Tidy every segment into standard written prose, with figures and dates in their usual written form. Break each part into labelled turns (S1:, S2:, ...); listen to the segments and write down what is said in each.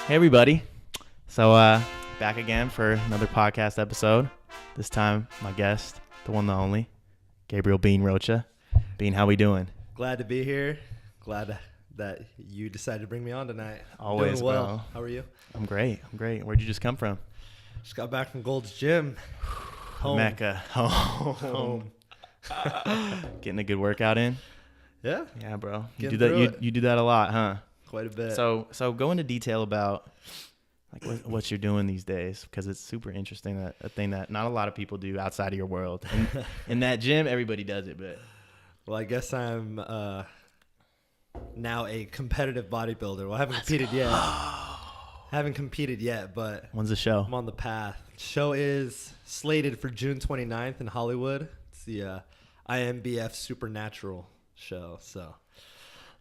S1: Hey everybody. So back again for another podcast episode. This time my guest, the one, the only, Gabriel Bean Rocha. Bean, how we doing?
S2: Glad to be here. Glad that you decided to bring me on tonight.
S1: Always,
S2: doing well.
S1: bro.
S2: How are you?
S1: I'm great. Where'd you just come from?
S2: Just got back from Gold's Gym. Home.
S1: Mecca. Home. Getting a good workout in?
S2: Yeah.
S1: Yeah, bro. You
S2: Getting
S1: do
S2: through
S1: that you do that a lot, huh?
S2: Quite a bit.
S1: So go into detail about like what you're doing these days, because it's super interesting, that a thing that not a lot of people do outside of your world. In that gym, everybody does it, but
S2: well, I guess I'm now a competitive bodybuilder. Well, I haven't competed yet, but
S1: when's the show?
S2: I'm on the path. Show is slated for June 29th in Hollywood. It's the IMBF Supernatural show. So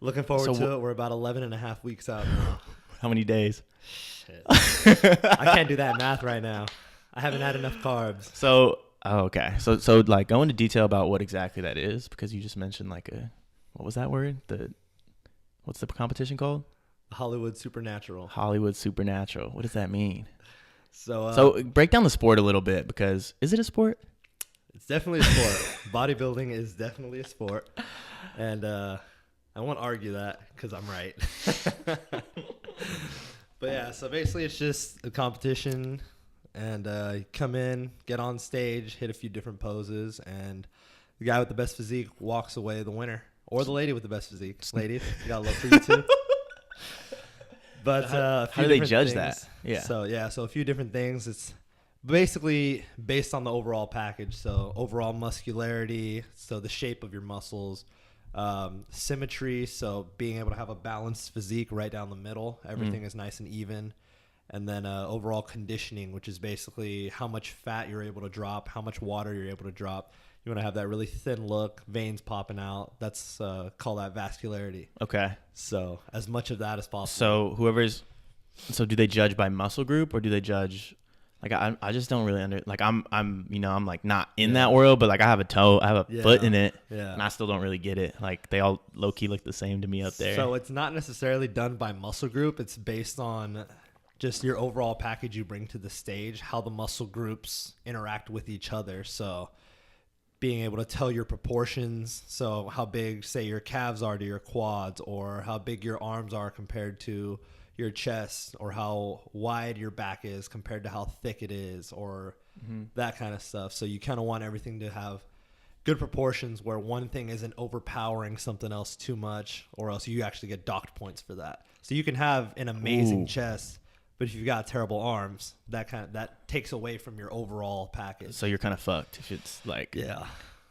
S2: looking forward to it. We're about 11 and a half weeks out now.
S1: How many days?
S2: Shit. I can't do that math right now. I haven't had enough carbs.
S1: So, okay. So like go into detail about what exactly that is, because you just mentioned like what was that word? What's the competition called?
S2: Hollywood Supernatural.
S1: Hollywood Supernatural. What does that mean?
S2: So
S1: break down the sport a little bit, because is it a sport?
S2: It's definitely a sport. Bodybuilding is definitely a sport. And I won't argue that because I'm right. But yeah, so basically it's just a competition, and you come in, get on stage, hit a few different poses, and the guy with the best physique walks away the winner. Or the lady with the best physique. Ladies, you got love for you too. But
S1: how do they judge that? Yeah.
S2: So a few different things. It's basically based on the overall package. So overall muscularity, so the shape of your muscles, symmetry, so being able to have a balanced physique right down the middle. Everything is nice and even. And then overall conditioning, which is basically how much fat you're able to drop, how much water you're able to drop. You want to have that really thin look, veins popping out. That's call that vascularity.
S1: Okay.
S2: So as much of that as possible.
S1: So do they judge by muscle group, or do they judge? Like I just don't really I'm like not in that world, but like I have a foot in it, and I still don't really get it. Like they all low key look the same to me up there.
S2: So it's not necessarily done by muscle group. It's based on just your overall package you bring to the stage, how the muscle groups interact with each other. So being able to tell your proportions, so how big, say, your calves are to your quads, or how big your arms are compared to your chest, or how wide your back is compared to how thick it is, or that kind of stuff. So you kind of want everything to have good proportions where one thing isn't overpowering something else too much, or else you actually get docked points for that. So you can have an amazing chest, but if you've got terrible arms, that takes away from your overall package.
S1: So you're kind of fucked if it's like,
S2: yeah.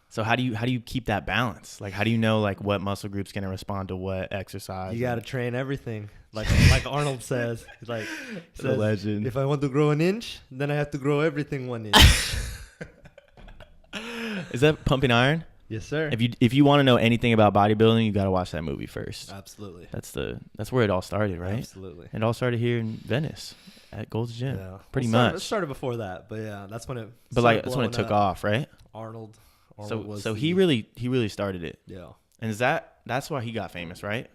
S1: So how do you keep that balance? Like how do you know like what muscle group's gonna respond to what exercise?
S2: You got to train everything. Like Arnold says,
S1: the legend.
S2: If I want to grow an inch, then I have to grow everything 1 inch.
S1: Is that Pumping Iron?
S2: Yes, sir.
S1: If you want to know anything about bodybuilding, you got to watch that movie first.
S2: Absolutely.
S1: That's where it all started, right?
S2: Absolutely.
S1: It all started here in Venice at Gold's Gym.
S2: Yeah.
S1: Pretty much.
S2: It started before that, but yeah, that's when it.
S1: But like that's when it took off, right?
S2: Arnold
S1: so he really started it.
S2: Yeah.
S1: And that's why he got famous, right?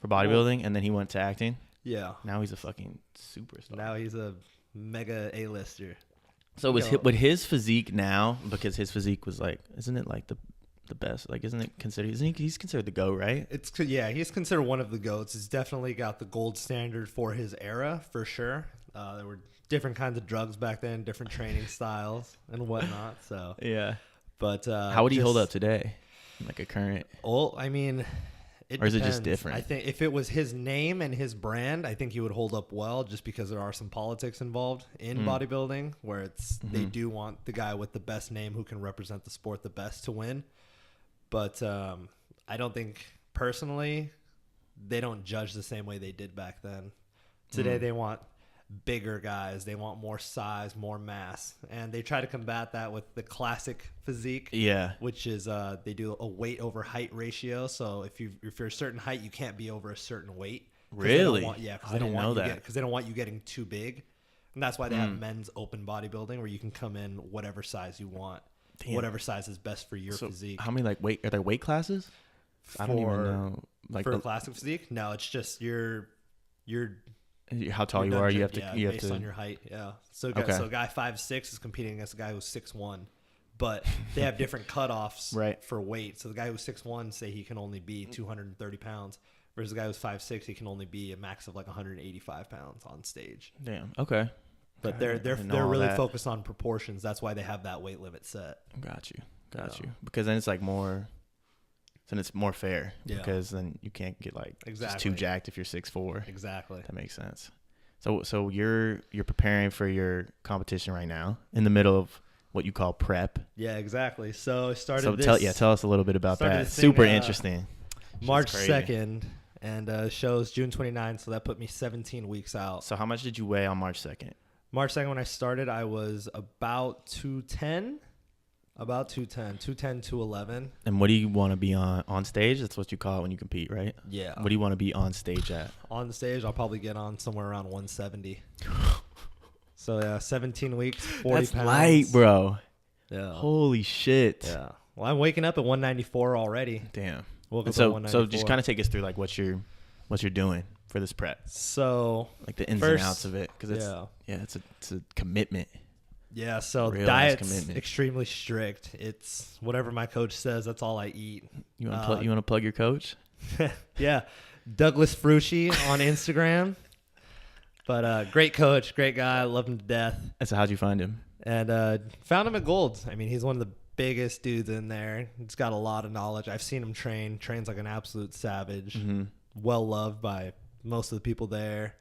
S1: For bodybuilding, and then he went to acting.
S2: Yeah.
S1: Now he's a fucking superstar.
S2: Now he's a mega A-lister.
S1: So with his physique now, because his physique was like, isn't it like the best? Like, isn't it considered? He's considered the GOAT, right?
S2: He's considered one of the GOATs. He's definitely got the gold standard for his era, for sure. There were different kinds of drugs back then, different training styles and whatnot. So
S1: yeah.
S2: But
S1: how would he hold up today? Like a current?
S2: Well, I mean,
S1: or is it just different?
S2: I think if it was his name and his brand, I think he would hold up well, just because there are some politics involved in bodybuilding, where it's they do want the guy with the best name who can represent the sport the best to win. But I don't think, personally, they don't judge the same way they did back then. Today they want bigger guys. They want more size, more mass. And they try to combat that with the classic physique. Yeah. Which is they do a weight over height ratio. So if you're a certain height, you can't be over a certain weight.
S1: Really?
S2: Because they don't want you getting too big. And that's why they have men's open bodybuilding, where you can come in whatever size you want. Damn. Whatever size is best for your physique.
S1: How many are there weight classes? I don't even know.
S2: For classic physique? No, it's just your
S1: How tall you are, you have to.
S2: Yeah,
S1: you have
S2: based
S1: to.
S2: on your height. Yeah. So a guy 5'6" is competing against a guy who's 6'1", but they have different cutoffs
S1: Right.
S2: for weight. So the guy who's 6'1", say he can only be 230 pounds, versus the guy who's 5'6", he can only be a max of like 185 pounds on stage.
S1: Damn. Okay.
S2: But they're really focused on proportions. That's why they have that weight limit set.
S1: Got you. Because then it's like more. Then it's more fair. Yeah. Because then you can't get like just too jacked if you're 6'4".
S2: Exactly.
S1: That makes sense. So you're preparing for your competition right now in the middle of what you call prep.
S2: Yeah, exactly. So I started.
S1: Tell us a little bit about that. Super interesting.
S2: March 2nd, and show's June 29th. So that put me 17 weeks out.
S1: So how much did you weigh on March 2nd?
S2: March 2nd, when I started, I was about 210. About 210, 211.
S1: And what do you want to be on stage? That's what you call it when you compete, right?
S2: Yeah.
S1: What do you want to be on stage at?
S2: On the stage, I'll probably get on somewhere around 170. So, yeah, 17 weeks, 40
S1: That's
S2: pounds.
S1: light, bro.
S2: Yeah.
S1: Holy shit.
S2: Yeah. Well, I'm waking up at 194 already.
S1: Damn.
S2: So
S1: just kind of take us through like what you're doing for this prep.
S2: So,
S1: like the ins and outs of it, because it's a commitment.
S2: Yeah, so diet's extremely strict. It's whatever my coach says, that's all I eat.
S1: You want to plug your coach?
S2: Yeah, Douglas Frucci on Instagram. But great coach, great guy, love him to death.
S1: So how'd you find him?
S2: And found him at Gold's. I mean, he's one of the biggest dudes in there. He's got a lot of knowledge. I've seen him trains like an absolute savage. Mm-hmm. Well loved by most of the people there.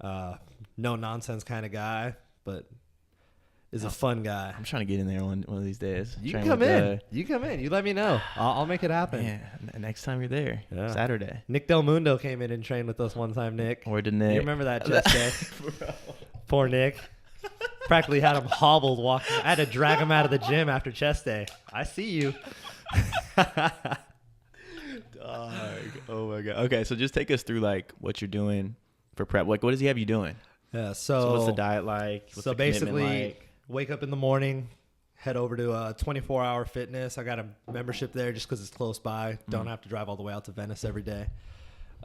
S2: No nonsense kind of guy, but is a fun guy.
S1: I'm trying to get in there one of these days.
S2: You can come in. You let me know. I'll make it happen.
S1: Yeah, next time you're there. Yeah. Saturday.
S2: Nick Del Mundo came in and trained with us one time, Nick.
S1: Where did Nick?
S2: You remember that chest day? Poor Nick. Practically had him hobbled walking. I had to drag him out of the gym after chest day. I see you.
S1: Dog. Oh my God. Okay, so just take us through like what you're doing for prep. Like, what does he have you doing?
S2: Yeah.
S1: So what's the diet like? What's
S2: so basically, wake up in the morning, head over to 24-hour fitness. I got a membership there just because it's close by. Don't have to drive all the way out to Venice every day.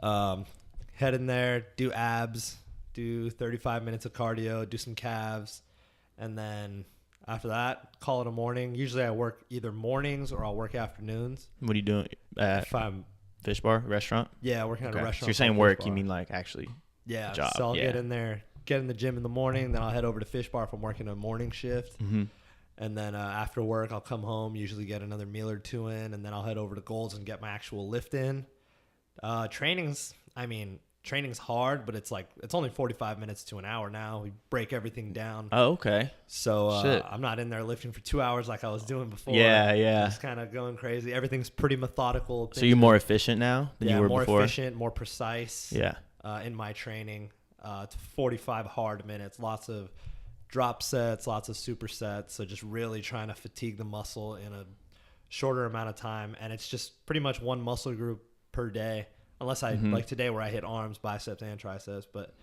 S2: Head in there, do abs, do 35 minutes of cardio, do some calves, and then after that, call it a morning. Usually I work either mornings or I'll work afternoons.
S1: What are you doing at Fish Bar restaurant?
S2: Yeah, working at a restaurant.
S1: So you're saying work, you mean like actually job.
S2: So I'll get in there, get in the gym in the morning, then I'll head over to Fish Bar if I'm working a morning shift. Mm-hmm. And then after work, I'll come home, usually get another meal or two in, and then I'll head over to Gold's and get my actual lift in. Training's hard, but it's only 45 minutes to an hour now. We break everything down.
S1: Oh, okay.
S2: So I'm not in there lifting for 2 hours like I was doing before.
S1: Yeah.
S2: Just kind of going crazy. Everything's pretty methodical.
S1: So you're more efficient now than you were before?
S2: More efficient, more precise.
S1: Yeah.
S2: In my training, to 45 hard minutes, lots of drop sets, lots of supersets. So just really trying to fatigue the muscle in a shorter amount of time. And it's just pretty much one muscle group per day. Unless like today where I hit arms, biceps, and triceps, but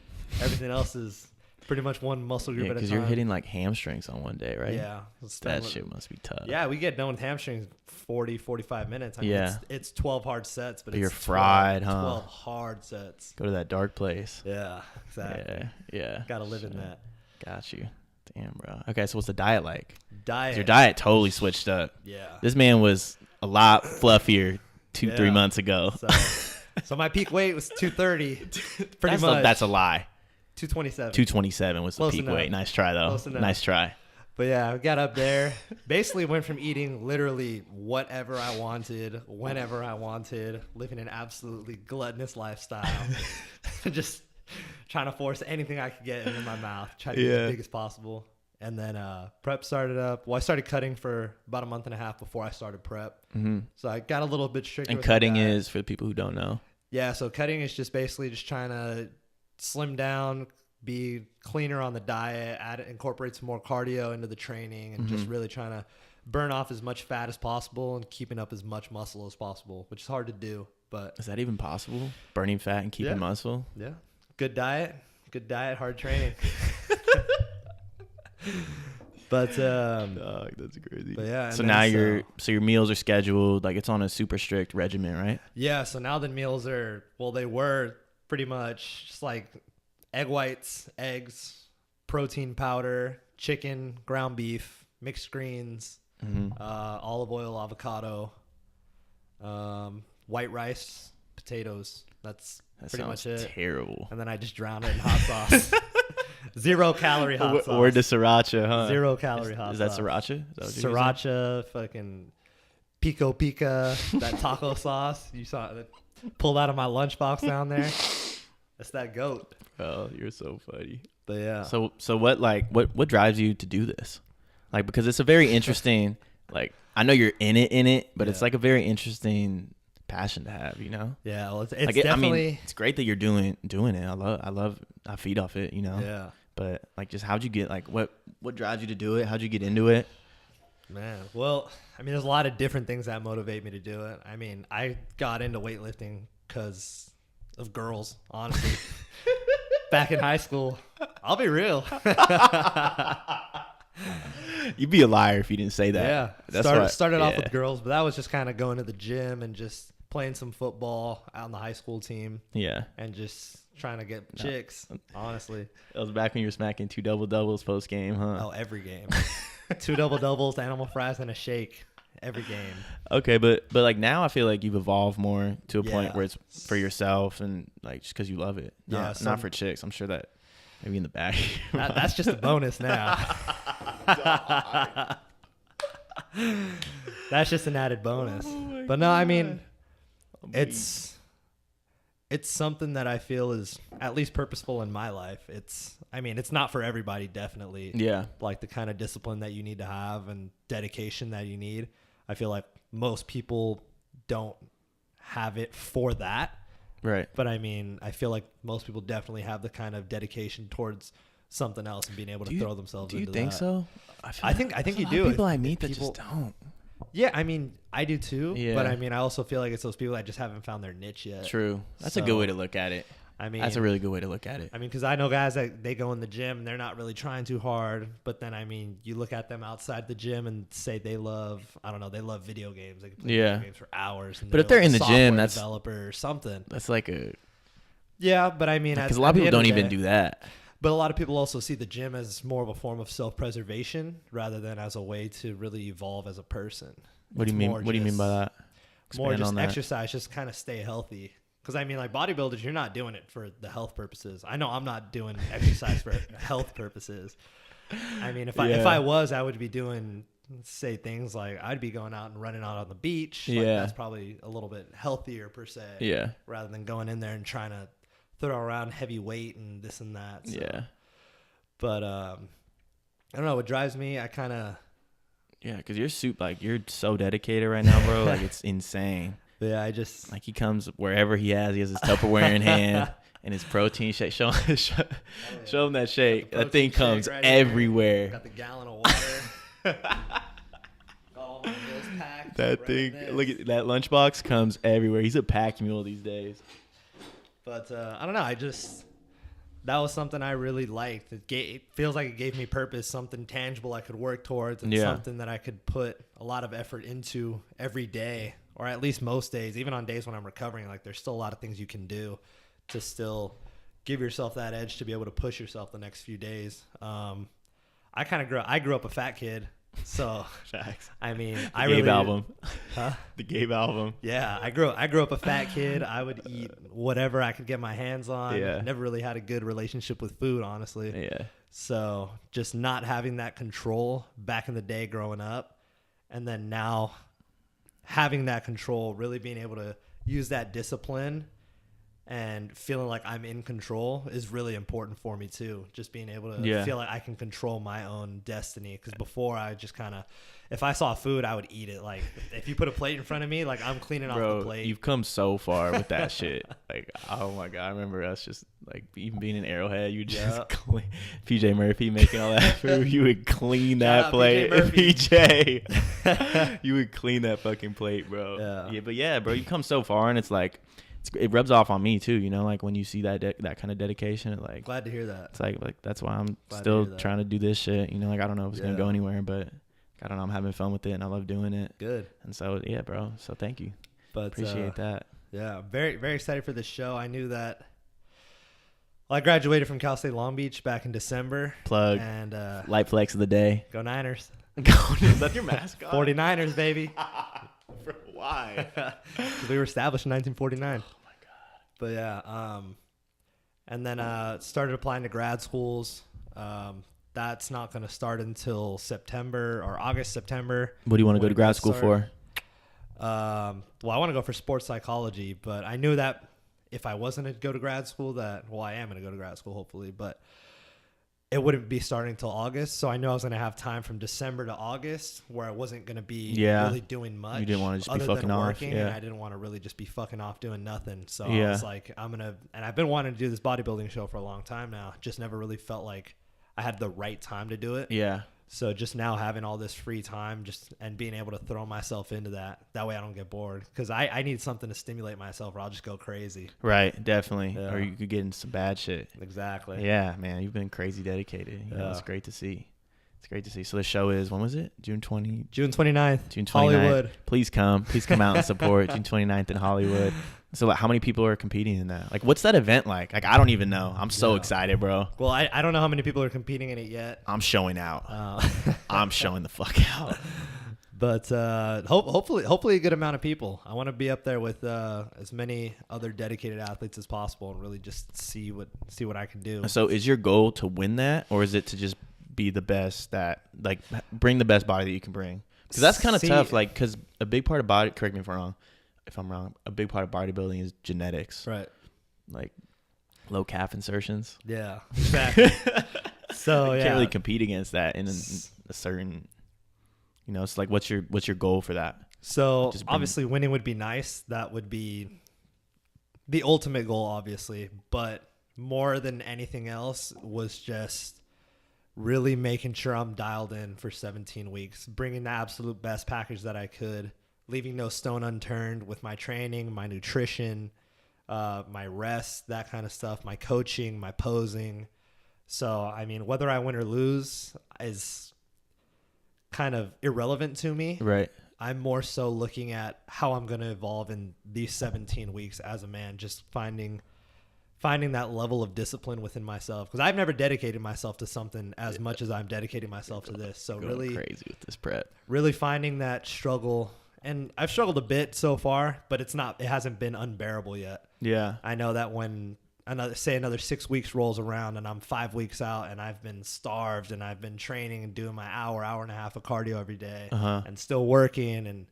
S2: everything else is pretty much one muscle group at a time.
S1: Because you're hitting like hamstrings on one day, right?
S2: Yeah.
S1: That shit must be tough.
S2: Yeah, we get done with hamstrings 40, 45 minutes. I mean, it's 12 hard sets, but
S1: you're fried,
S2: 12 hard sets.
S1: Go to that dark place.
S2: Yeah, exactly.
S1: Yeah.
S2: Got to live in that.
S1: Got you. Damn, bro. Okay, so what's the diet like?
S2: Your
S1: diet totally switched up.
S2: Yeah.
S1: This man was a lot fluffier 3 months ago.
S2: So my peak weight was 230. Pretty much.
S1: That's a lie.
S2: 227.
S1: 227 was the peak weight. Nice try, though. Nice try.
S2: But yeah, I got up there. Basically went from eating literally whatever I wanted, whenever I wanted, living an absolutely gluttonous lifestyle. Just trying to force anything I could get into my mouth. Try to be as big as possible. And then prep started up. Well, I started cutting for about a month and a half before I started prep. Mm-hmm. So I got a little bit stricter.
S1: And cutting is, for the people who don't know.
S2: Yeah, so cutting is just basically just trying to slim down, be cleaner on the diet, incorporate some more cardio into the training, and just really trying to burn off as much fat as possible and keeping up as much muscle as possible, which is hard to do. But
S1: is that even possible? Burning fat and keeping muscle?
S2: Yeah. Good diet, hard training. But
S1: that's crazy.
S2: But yeah.
S1: So now your meals are scheduled, like it's on a super strict regimen, right?
S2: Yeah. So now the meals they were pretty much just like egg whites, eggs, protein powder, chicken, ground beef, mixed greens, olive oil, avocado, white rice, potatoes. That pretty much it.
S1: Terrible.
S2: And then I just drown it in hot sauce. 0 calorie hot sauce.
S1: Or the sriracha, huh?
S2: 0 calorie hot sauce.
S1: Is that sriracha? Is that
S2: Sriracha, fucking pico pica, that taco sauce. You saw it. Pulled out of my lunchbox down there. That's that goat.
S1: Oh, you're so funny.
S2: But yeah.
S1: So what drives you to do this? Like, because it's a very interesting, like, I know you're in it, but it's like a very interesting passion to have, you know?
S2: Yeah, well, it's
S1: like
S2: definitely.
S1: I mean, it's great that you're doing it. I feed off it, you know?
S2: Yeah.
S1: But like, just how'd you get, like, what drives you to do it? How'd you get into it?
S2: Man, well, I mean, there's a lot of different things that motivate me to do it. I mean, I got into weightlifting because of girls, honestly. Back in high school, I'll be real.
S1: You'd be a liar if you didn't say that.
S2: Yeah, started off with girls, but that was just kind of going to the gym and just playing some football out on the high school team.
S1: Yeah,
S2: and just trying to get chicks. Honestly,
S1: that was back when you were smacking 2 double-doubles post game, huh?
S2: Oh, every game. 2 double-doubles, animal fries, and a shake every game.
S1: Okay, but like now I feel like you've evolved more to a point where it's for yourself and like just because you love it. Not for chicks. I'm sure that maybe in the back.
S2: That's just a bonus now. That's just an added bonus. But no, I mean, it's something that I feel is at least purposeful in my life. It's not for everybody, definitely.
S1: Yeah.
S2: Like the kind of discipline that you need to have and dedication that you need. I feel like most people don't have it for that.
S1: Right.
S2: But I mean, I feel like most people definitely have the kind of dedication towards something else and being able to throw themselves into that.
S1: Do you think so?
S2: I think you do.
S1: People I meet that just don't.
S2: Yeah, I mean, I do too.
S1: Yeah.
S2: But I mean, I also feel like it's those people that just haven't found their niche yet.
S1: True. That's a good way to look at it.
S2: I mean,
S1: that's a really good way to look at it.
S2: I mean, because I know guys that they go in the gym and they're not really trying too hard, but then I mean, you look at them outside the gym and say they love video games. They can play video games for hours. And
S1: but if they're in the gym, that's
S2: developer or something.
S1: That's like a
S2: but I mean,
S1: because a lot of people don't even do that.
S2: But a lot of people also see the gym as more of a form of self-preservation rather than as a way to really evolve as a person.
S1: What do you mean? What do you mean by that?
S2: More just exercise, just kind of stay healthy. Because, I mean, like bodybuilders, you're not doing it for the health purposes. I know I'm not doing exercise for health purposes. I mean, if I was, I would be doing, say, things like I'd be going out and running out on the beach. Like, that's probably a little bit healthier per se.
S1: Yeah.
S2: Rather than going in there and trying to throw around heavy weight and this and that. So.
S1: Yeah.
S2: But, I don't know. What drives me, I kind of.
S1: Yeah, because you're so dedicated right now, bro. Like, it's insane.
S2: Yeah, I just
S1: like he comes wherever he has his Tupperware in hand and his protein shake. Show him that shake. That thing comes right everywhere.
S2: Got the gallon of water. Got all my meals packed.
S1: That thing, look at that lunchbox comes everywhere. He's a pack mule these days.
S2: But I don't know. That was something I really liked. It feels like it gave me purpose, something tangible I could work towards, and something that I could put a lot of effort into every day. Or at least most days, even on days when I'm recovering, like there's still a lot of things you can do to still give yourself that edge to be able to push yourself the next few days. I grew up a fat kid, so
S1: facts.
S2: I mean,
S1: the Gabe album,
S2: huh?
S1: The Gabe album.
S2: Yeah, I grew up a fat kid. I would eat whatever I could get my hands on.
S1: Yeah.
S2: Never really had a good relationship with food, honestly.
S1: Yeah.
S2: So just not having that control back in the day growing up, and then now having that control, really being able to use that discipline and feeling like I'm in control is really important for me too. Just being able to feel like I can control my own destiny. Because before I just kind of, if I saw food, I would eat it. Like if you put a plate in front of me, like I'm cleaning off the plate.
S1: You've come so far with that shit. Like, oh my God. I remember us just like even being in Arrowhead, you just clean PJ Murphy making all that food. You would clean that plate. PJ. You would clean that fucking plate, bro. Yeah. But yeah, bro, you come so far and it's like, it rubs off on me too, you know, like when you see that kind of dedication, like
S2: glad to hear that.
S1: It's like that's why I'm still trying to do this shit, you know, like I don't know if it's gonna go anywhere, but I don't know, I'm having fun with it and I love doing it.
S2: Good.
S1: And so yeah, bro, so thank you.
S2: But
S1: appreciate that.
S2: Yeah, very, very excited for this show. I knew that Well, I graduated from Cal State Long Beach back in December.
S1: Plug.
S2: And
S1: light flex of the day.
S2: Go Niners.
S1: Is that your mascot?
S2: 49ers, baby.
S1: Why?
S2: We were established in 1949.
S1: Oh my god.
S2: But yeah, and then started applying to grad schools. That's not going to start until September or August, September.
S1: What do you want to go to grad school for?
S2: Well, I want to go for sports psychology, but I knew that if I wasn't to go to grad school, I am going to go to grad school hopefully, but it wouldn't be starting until August. So I knew I was going to have time from December to August where I wasn't going to be really doing much.
S1: You didn't want to just be fucking off.
S2: And I didn't want to really just be fucking off doing nothing. So I was like, and I've been wanting to do this bodybuilding show for a long time now. Just never really felt like I had the right time to do it.
S1: Yeah.
S2: So just now having all this free time and being able to throw myself into that way I don't get bored. Because I need something to stimulate myself or I'll just go crazy.
S1: Right, definitely.
S2: Yeah.
S1: Or you could get into some bad shit.
S2: Exactly.
S1: Yeah, man, you've been crazy dedicated. You know, it's great to see. It's great to see. So the show is, when was it? June 29th.
S2: June 29th.
S1: Hollywood. Please come out and support. June 29th in Hollywood. So like, how many people are competing in that? Like, what's that event like? Like, I don't even know. I'm so excited, bro.
S2: Well, I don't know how many people are competing in it yet.
S1: I'm showing out. I'm showing the fuck out.
S2: But hopefully a good amount of people. I want to be up there with as many other dedicated athletes as possible and really just see what I can do.
S1: So is your goal to win that, or is it to just be the best that, like, bring the best body that you can bring? Because that's kind of tough. Like, because a big part of correct me if I'm wrong, a big part of bodybuilding is genetics.
S2: Right.
S1: Like low calf insertions.
S2: Yeah, exactly. So
S1: you can't really compete against that in a certain, you know, it's like, what's your goal for that?
S2: So obviously winning would be nice. That would be the ultimate goal, obviously. But more than anything else was just really making sure I'm dialed in for 17 weeks, bringing the absolute best package that I could, leaving no stone unturned with my training, my nutrition, my rest, that kind of stuff, my coaching, my posing. So, I mean, whether I win or lose is kind of irrelevant to me.
S1: Right.
S2: I'm more so looking at how I'm going to evolve in these 17 weeks as a man, just finding that level of discipline within myself, because I've never dedicated myself to something as much as I'm dedicating myself to this. So really
S1: crazy with this prep. Really
S2: finding that struggle. And I've struggled a bit so far, but it hasn't been unbearable yet. Yeah. I know that when another 6 weeks rolls around and I'm 5 weeks out and I've been starved and I've been training and doing my hour and a half of cardio every day and still working, and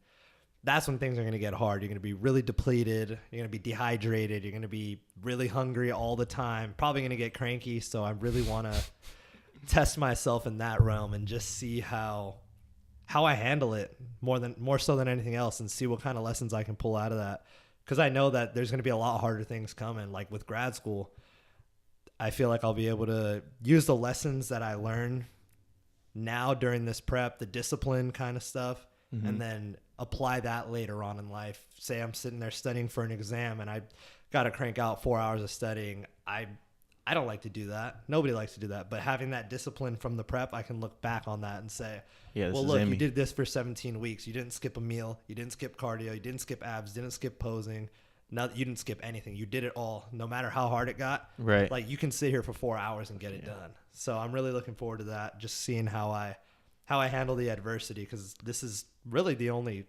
S2: that's when things are going to get hard. You're going to be really depleted. You're going to be dehydrated. You're going to be really hungry all the time. Probably going to get cranky. So I really want to test myself in that realm and just see how I handle it more so than anything else, and see what kind of lessons I can pull out of that. Because I know that there's going to be a lot harder things coming. Like with grad school, I feel like I'll be able to use the lessons that I learn now during this prep, the discipline kind of stuff, and then apply that later on in life. Say I'm sitting there studying for an exam and I got to crank out 4 hours of studying. I don't like to do that. Nobody likes to do that. But having that discipline from the prep, I can look back on that and say, well, look, you did this for 17 weeks. You didn't skip a meal. You didn't skip cardio. You didn't skip abs. Didn't skip posing. You didn't skip anything. You did it all, no matter how hard it got. Right. Like, you can sit here for 4 hours and get it done. So I'm really looking forward to that, just seeing how I handle the adversity, because this is really the only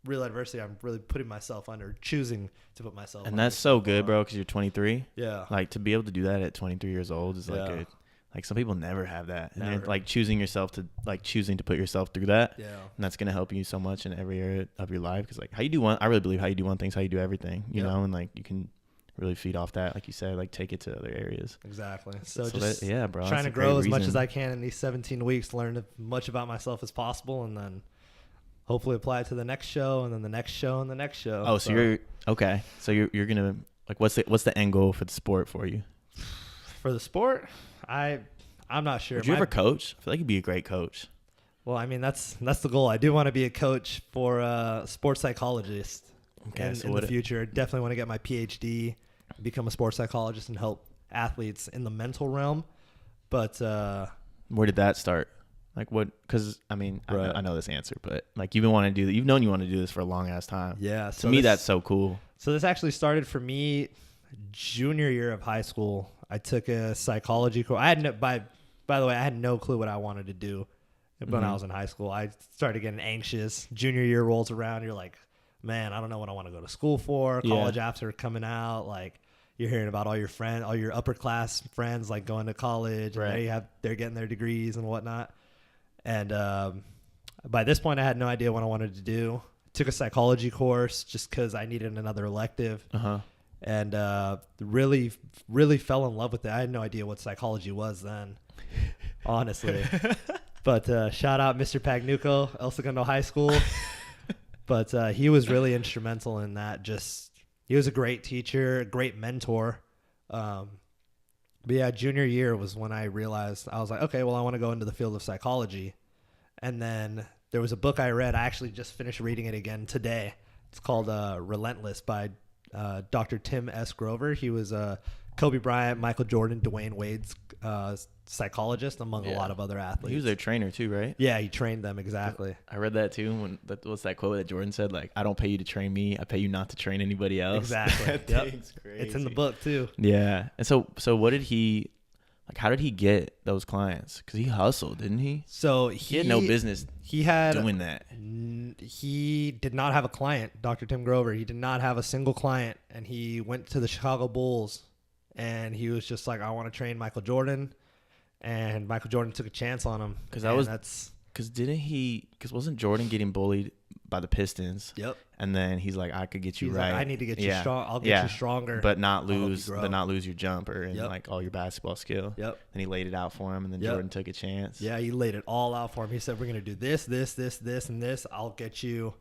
S2: real adversity I'm really putting myself under, choosing to put myself under.
S1: And that's so good, bro, because you're 23.
S2: Yeah.
S1: Like, to be able to do that at 23 years old is like some people never have that. And then, like, choosing to put yourself through that. Yeah. And that's going to help you so much in every area of your life. Because, like, I really believe how you do one thing's how you do everything, you know? And, like, you can really feed off that, like you said, like, take it to other areas.
S2: Exactly. So just bro, trying to grow as much as I can in these 17 weeks, learn as much about myself as possible, and then hopefully apply it to the next show, and then the next show, and the next show.
S1: Oh, so you're okay. So you're gonna, like, what's the end goal for the sport for you?
S2: For the sport, I'm not sure.
S1: Would you ever coach? I feel like you'd be a great coach.
S2: Well, I mean, that's the goal. I do want to be a coach for a sports psychologist. Okay, in the future. Definitely want to get my PhD, become a sports psychologist, and help athletes in the mental realm. But
S1: where did that start? Like, what? Because I mean, I know this answer, but like, you've known you want to do this for a long ass time. Yeah. So to me, that's so cool.
S2: So this actually started for me junior year of high school, I took a psychology course. I had no, by the way, I had no clue what I wanted to do when I was in high school. I started getting anxious. Junior year rolls around. You're like, man, I don't know what I want to go to school for. College apps are coming out. Like, you're hearing about all your friends, all your upper class friends, like going to college.
S1: Right.
S2: And they're getting their degrees and whatnot. And by this point, I had no idea what I wanted to do. Took a psychology course just because I needed another elective. And really, really fell in love with it. I had no idea what psychology was then, honestly. But shout out Mr. Pagnucco, El Segundo High School. But he was really instrumental in that. He was a great teacher, a great mentor. But yeah, junior year was when I realized, I was like, okay, well, I want to go into the field of psychology. And then there was a book I read. I actually just finished reading it again today. It's called Relentless by Dr. Tim S. Grover. He was Kobe Bryant, Michael Jordan, Dwayne Wade's psychologist, among a lot of other athletes.
S1: He was their trainer too, right?
S2: Yeah, he trained them, exactly.
S1: I read that too. What's that quote that Jordan said? Like, I don't pay you to train me. I pay you not to train anybody else.
S2: Exactly.
S1: That thing's crazy.
S2: It's in the book too.
S1: Yeah. And so what did he, like, how did he get those clients? Because he hustled, didn't he?
S2: So
S1: he had no business doing that.
S2: He did not have a client, Dr. Tim Grover. He did not have a single client. And he went to the Chicago Bulls and he was just like, I want to train Michael Jordan. And Michael Jordan took a chance on him. Because
S1: wasn't Jordan getting bullied by the Pistons?
S2: Yep.
S1: And then he's like, I could get you right.
S2: Like, I need to get you strong. I'll get you stronger,
S1: but not lose your jumper and like all your basketball skill.
S2: Yep.
S1: And he laid it out for him, and then Jordan took a chance.
S2: Yeah, he laid it all out for him. He said, we're gonna do this, this, this, this, and this. I'll get you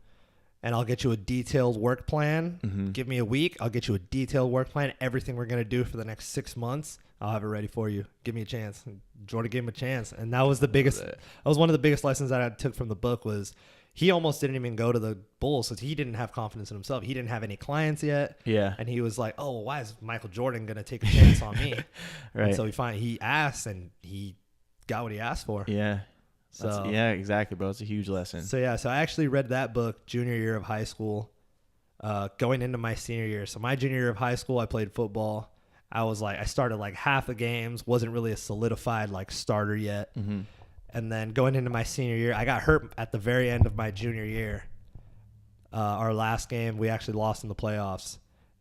S2: a detailed work plan. Give me a week. I'll get you a detailed work plan. Everything we're gonna do for the next 6 months, I'll have it ready for you. Give me a chance. And Jordan gave him a chance, and that was that was one of the biggest lessons that I took from the book. Was he almost didn't even go to the Bulls because he didn't have confidence in himself. He didn't have any clients yet.
S1: Yeah.
S2: And he was like, oh, well, why is Michael Jordan going to take a chance on me?
S1: Right.
S2: And so he asked and he got what he asked for.
S1: Yeah. So yeah, exactly, bro. It's a huge lesson.
S2: So yeah, so I actually read that book junior year of high school, going into my senior year. So my junior year of high school, I played football. I started like half the games, wasn't really a solidified like starter yet. And then going into my senior year, I got hurt at the very end of my junior year. Our last game, we actually lost in the playoffs.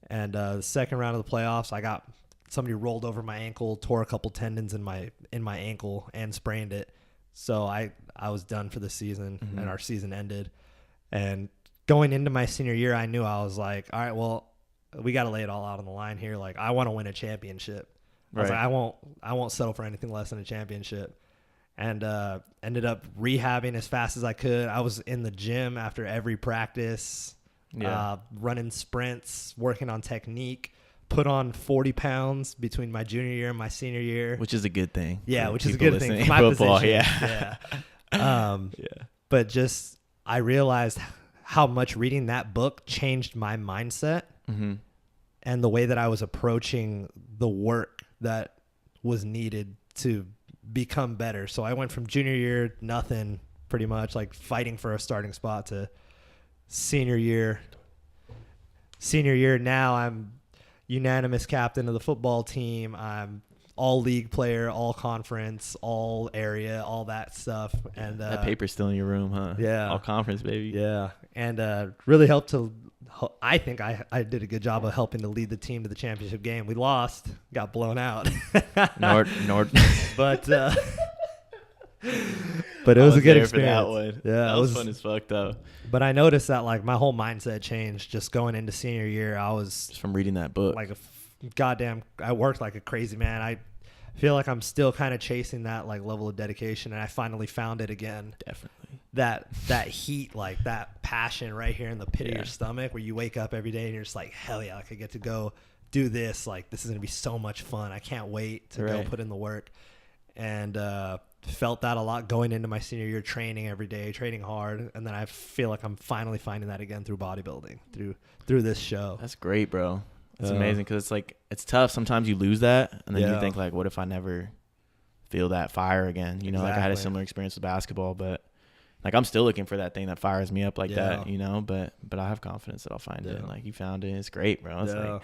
S2: And the second round of the playoffs, somebody rolled over my ankle, tore a couple tendons in my ankle, and sprained it. So I was done for the season, and our season ended. And going into my senior year, I knew I was like, all right, well, we got to lay it all out on the line here. Like, I want to win a championship. I was like, I won't settle for anything less than a championship. And ended up rehabbing as fast as I could. I was in the gym after every practice, running sprints, working on technique, put on 40 pounds between my junior year and my senior year.
S1: Which is a good thing.
S2: Yeah, which is a good thing for my
S1: football,
S2: position. But just I realized how much reading that book changed my mindset and the way that I was approaching the work that was needed to become better. So I went from junior year, nothing, pretty much like fighting for a starting spot, to senior year. Now I'm unanimous captain of the football team. I'm all league player, all conference, all area, all that stuff. And
S1: that paper's still in your room, huh?
S2: Yeah.
S1: All conference, baby.
S2: Yeah. And really helped to, I think I did a good job of helping to lead the team to the championship game. We lost, got blown out.
S1: Nord.
S2: But it was a good experience.
S1: For that one.
S2: Yeah,
S1: that was fun as fuck though.
S2: But I noticed that like my whole mindset changed just going into senior year. I was
S1: just from reading that book.
S2: Like I worked like a crazy man. I feel like I'm still kind of chasing that like level of dedication, and I finally found it again.
S1: Definitely.
S2: That heat, like that passion right here in the pit of your stomach, where you wake up every day and you're just like, hell yeah, like I get to go do this. Like, this is going to be so much fun. I can't wait to go put in the work. And felt that a lot going into my senior year, training every day, training hard. And then I feel like I'm finally finding that again through bodybuilding, through this show.
S1: That's great, bro. It's amazing, because it's like, it's tough. Sometimes you lose that, and then you think like, what if I never feel that fire again? You know, like I had a similar experience with basketball, but like I'm still looking for that thing that fires me up like that, you know, but I have confidence that I'll find it. And like, you found it. It's great, bro. It's like,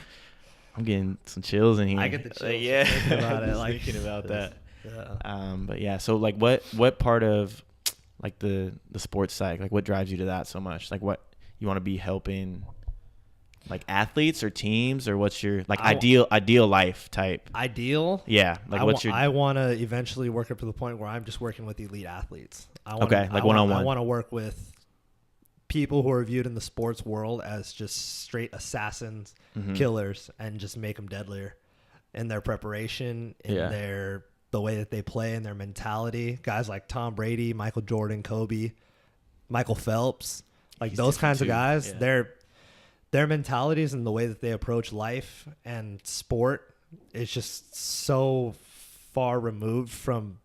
S1: I'm getting some chills in here.
S2: I get the chills. Yeah, thinking about it. Like
S1: thinking about that.
S2: Yeah.
S1: But yeah. So like, what part of like the sports side, like what drives you to that so much? Like what you want to be helping, like athletes or teams, or what's your like ideal life type?
S2: Ideal?
S1: Yeah. Like
S2: I want to eventually work up to the point where I'm just working with elite athletes.
S1: Like one-on-one.
S2: I want to work with people who are viewed in the sports world as just straight assassins, killers, and just make them deadlier in their preparation, in the way that they play, and their mentality. Guys like Tom Brady, Michael Jordan, Kobe, Michael Phelps, like those kinds of guys, their mentalities and the way that they approach life and sport is just so far removed from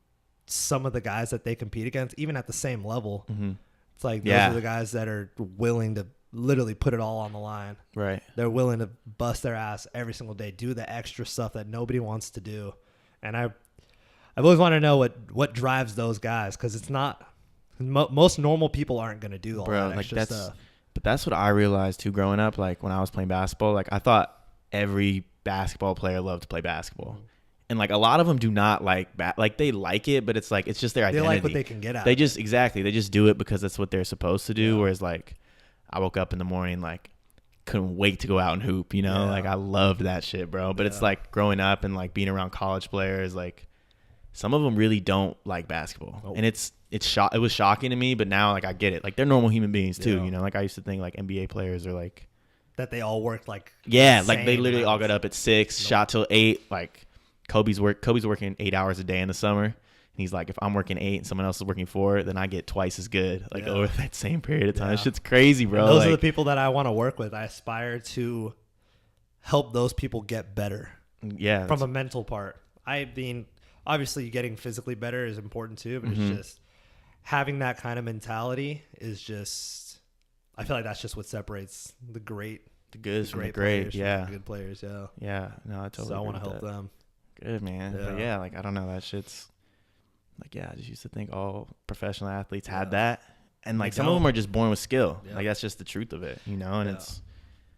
S2: some of the guys that they compete against, even at the same level. It's like those are the guys that are willing to literally put it all on the line.
S1: Right.
S2: They're willing to bust their ass every single day, do the extra stuff that nobody wants to do. And I've always wanted to know what drives those guys, because it's not most normal people aren't going to do all that extra stuff.
S1: But that's what I realized too growing up. Like when I was playing basketball, like I thought every basketball player loved to play basketball. And like a lot of them do not like like they like it, but it's like it's just their identity.
S2: They like what they can get out.
S1: They just do it because that's what they're supposed to do. Whereas like I woke up in the morning like couldn't wait to go out and hoop, you know? Like I loved that shit, bro. But it's like growing up and like being around college players, like some of them really don't like basketball. And it was shocking to me, but now like I get it. Like they're normal human beings too, you know? Like I used to think like NBA players are like
S2: that they all worked like
S1: like they literally all got up at 6, shot till 8, like Kobe's working 8 hours a day in the summer, and he's like, if I'm working 8 and someone else is working 4, then I get twice as good, like over that same period of time. That shit's crazy, bro.
S2: And those are the people that I want to work with. I aspire to help those people get better.
S1: Yeah,
S2: from a mental part. I mean, obviously, getting physically better is important too, but it's just having that kind of mentality is just. I feel like that's just what separates the good from the great. Yeah, good players.
S1: Yeah. No, I totally.
S2: So I want to help them.
S1: Good, man. But yeah, like I don't know, that shit's like I just used to think all professional athletes had that, and like some of them are just born with skill. Like that's just the truth of it, you know. And it's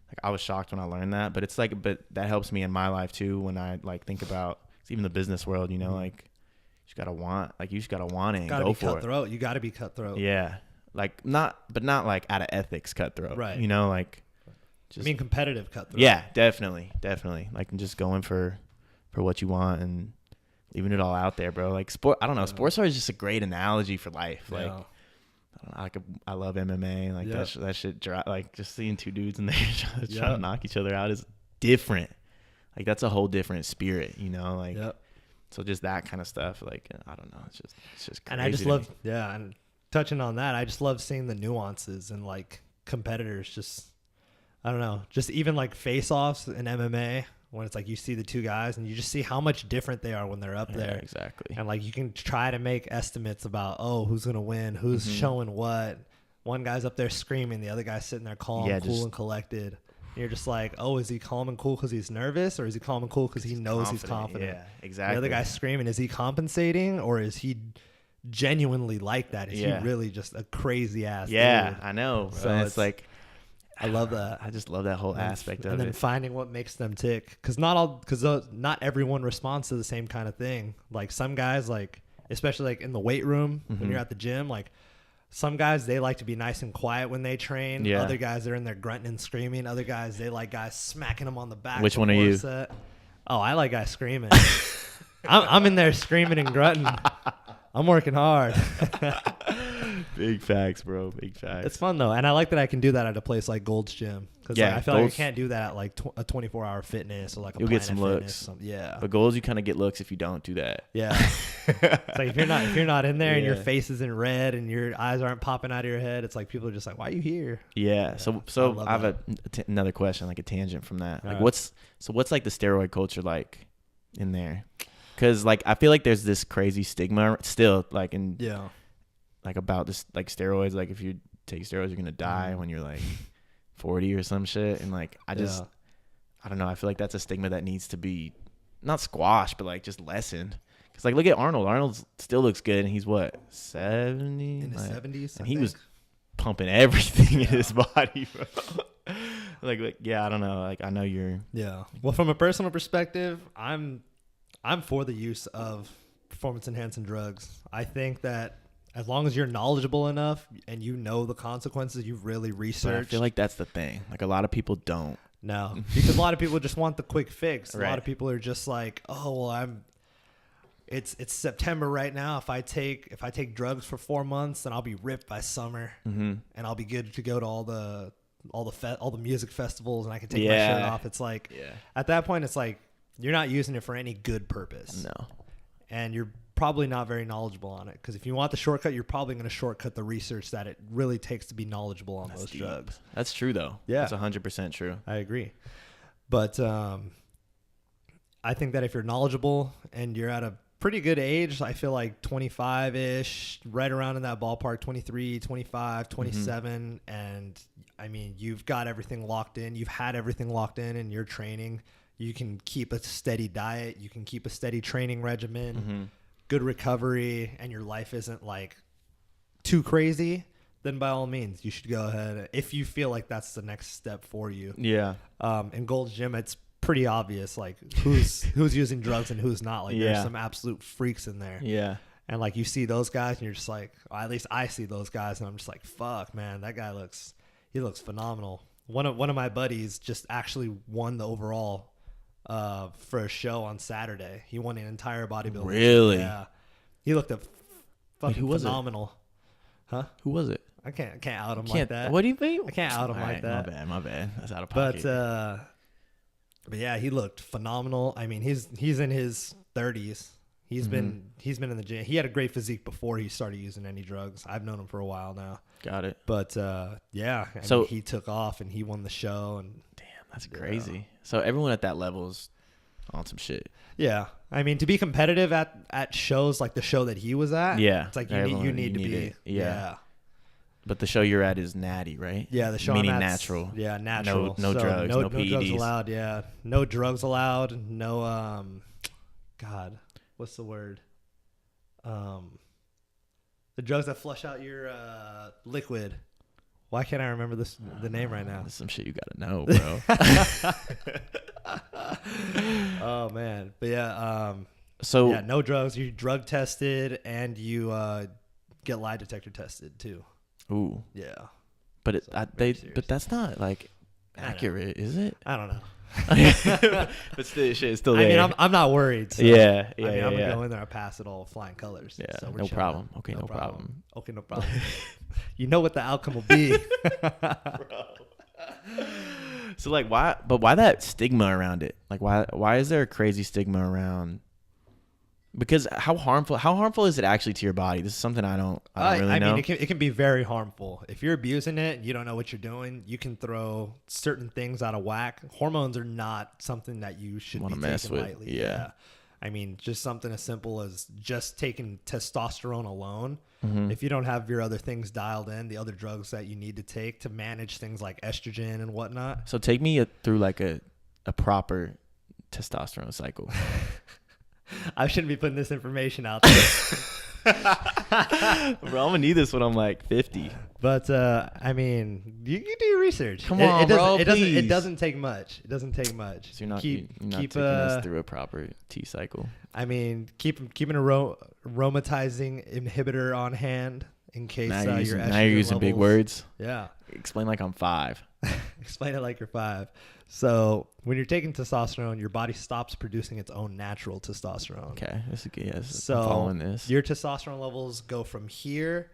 S1: like I was shocked when I learned that, but it's like, but that helps me in my life too when I like think about even the business world, you know, like you just gotta want it and go for it.
S2: You gotta be cutthroat.
S1: Yeah, like not like out of ethics cutthroat,
S2: right?
S1: You know, like
S2: just competitive cutthroat.
S1: Yeah, definitely, like just going for what you want and leaving it all out there, bro. Like sport, I don't know. Sports are just a great analogy for life. Like, I don't know, I love MMA. Like that shit. Like just seeing two dudes in there trying to knock each other out is different. Like that's a whole different spirit, you know. Like, so just that kind of stuff. Like I don't know. It's just crazy.
S2: And I just love, and touching on that, I just love seeing the nuances and like competitors. Just I don't know. Just even like face-offs in MMA. When it's like you see the two guys and you just see how much different they are when they're up there.
S1: Exactly.
S2: And like you can try to make estimates about, who's going to win, who's showing what. One guy's up there screaming, the other guy's sitting there calm, cool, and collected. And you're just like, is he calm and cool because he's nervous, or is he calm and cool because he knows he's confident? Yeah,
S1: exactly.
S2: The other guy's screaming, is he compensating, or is he genuinely like that? Is he really just a crazy ass dude?
S1: I know. So it's like,
S2: I love that.
S1: I just love that whole aspect of it.
S2: And then finding what makes them tick. Because not everyone responds to the same kind of thing. Like some guys, like especially like in the weight room when you're at the gym, like some guys, they like to be nice and quiet when they train. Yeah. Other guys, they're in there grunting and screaming. Other guys, they like guys smacking them on the back.
S1: Which one are you?
S2: I like guys screaming. I'm in there screaming and grunting. I'm working hard.
S1: Big facts, bro. Big facts.
S2: It's fun though, and I like that I can do that at a place like Gold's Gym, because I feel like I can't do that at like a 24-hour fitness or like a
S1: You'll get some looks. But Gold's, you kind of get looks if you don't do that.
S2: Yeah. It's like if you're not in there and your face is in red and your eyes aren't popping out of your head, it's like people are just like, why are you here?
S1: Yeah. So I have another question, like a tangent from that. Like what's like the steroid culture like in there? Because like I feel like there's this crazy stigma still, like like about this, like steroids, like if you take steroids you're gonna die when you're like 40 or some shit, and like I don't know, I feel like that's a stigma that needs to be not squashed but like just lessened. Because like look at Arnold still looks good, and he's what, 70
S2: in his 70s,
S1: and he was pumping everything in his body, bro. yeah, I don't know. Like, I know you're.
S2: Yeah. Well, from a personal perspective, I'm for the use of performance enhancing drugs. I think that as long as you're knowledgeable enough and you know the consequences, you've really researched.
S1: But I feel like that's the thing. Like, a lot of people don't.
S2: No, because a lot of people just want the quick fix.
S1: Right.
S2: A lot of people are just like, oh, well, it's September right now. If I take drugs for 4 months, then I'll be ripped by summer, and I'll be good to go to all the music festivals, and I can take my shirt off. It's like, at that point, it's like you're not using it for any good purpose.
S1: No, and
S2: you're probably not very knowledgeable on it, because if you want the shortcut, you're probably going to shortcut the research that it really takes to be knowledgeable on those drugs.
S1: That's true, though. Yeah, that's 100% true.
S2: I agree, but I think that if you're knowledgeable and you're at a pretty good age, I feel like 25-ish, right around in that ballpark, 23, 25, 27, and I mean, you've got everything locked in. You've had everything locked in your training. You can keep a steady diet. You can keep a steady training regimen. Good recovery, and your life isn't like too crazy, then by all means you should go ahead if you feel like that's the next step for you.
S1: Yeah.
S2: In Gold's Gym, it's pretty obvious like who's using drugs and who's not. Like there's some absolute freaks in there.
S1: Yeah.
S2: And like you see those guys and you're just like, well, at least I see those guys and I'm just like, fuck, man, that guy looks phenomenal. One of my buddies just actually won the overall for a show on Saturday. He won an entire bodybuilding.
S1: Really?
S2: Yeah. He looked fucking phenomenal.
S1: Huh? Who was it?
S2: I can't out him like that.
S1: What do you mean?
S2: I can't out him like that.
S1: My bad. That's out of pocket.
S2: But yeah, he looked phenomenal. I mean, he's in his 30s. He's been in the gym. He had a great physique before he started using any drugs. I've known him for a while now.
S1: Got it.
S2: But yeah, I mean, he took off and he won the show. And
S1: damn, that's crazy. So everyone at that level is on some shit.
S2: Yeah, I mean, to be competitive at shows like the show that he was at.
S1: Yeah,
S2: it's like you need to be.
S1: It. Yeah. But the show you're at is natty, right?
S2: Yeah, the show
S1: meaning
S2: I'm
S1: natural.
S2: Yeah, natural.
S1: No drugs, no PEDs.
S2: Drugs allowed. Yeah, no drugs allowed. No God, what's the word? The drugs that flush out your liquid. Why can't I remember the name right now?
S1: This is some shit you gotta know, bro.
S2: Oh man, but yeah.
S1: So
S2: yeah, no drugs. You drug tested and you get lie detector tested too.
S1: Ooh.
S2: Yeah.
S1: But but that's not like accurate, is it?
S2: I don't know.
S1: But still, shit is still there.
S2: I mean, I'm not worried. So,
S1: yeah.
S2: I mean, I'm gonna go in there and pass it all flying colors.
S1: Yeah.
S2: So
S1: no problem. Okay, no problem.
S2: Okay, no problem. You know what the outcome will be.
S1: Bro. So like, why that stigma around it? Like, why is there a crazy stigma around? Because how harmful is it actually to your body? This is something I don't really know.
S2: I mean, it can be very harmful. If you're abusing it and you don't know what you're doing, you can throw certain things out of whack. Hormones are not something that you should be taking lightly.
S1: Yeah.
S2: I mean, just something as simple as just taking testosterone alone.
S1: Mm-hmm.
S2: If you don't have your other things dialed in, the other drugs that you need to take to manage things like estrogen and whatnot.
S1: So take me through like a proper testosterone cycle.
S2: I shouldn't be putting this information out there.
S1: Bro, I'm gonna need this when I'm like 50.
S2: But I mean, you do your research.
S1: Come on, bro, please.
S2: It doesn't take much. It doesn't take much.
S1: So you're not taking us through a proper T cycle.
S2: I mean, keeping a aromatizing inhibitor on hand in case
S1: now
S2: your estrogen
S1: now you're using
S2: levels,
S1: big words.
S2: Yeah.
S1: Explain like I'm 5.
S2: Explain it like you're 5. So when you're taking testosterone, your body stops producing its own natural testosterone.
S1: Okay, this is good. Yes,
S2: so
S1: I'm following this.
S2: Your testosterone levels go from here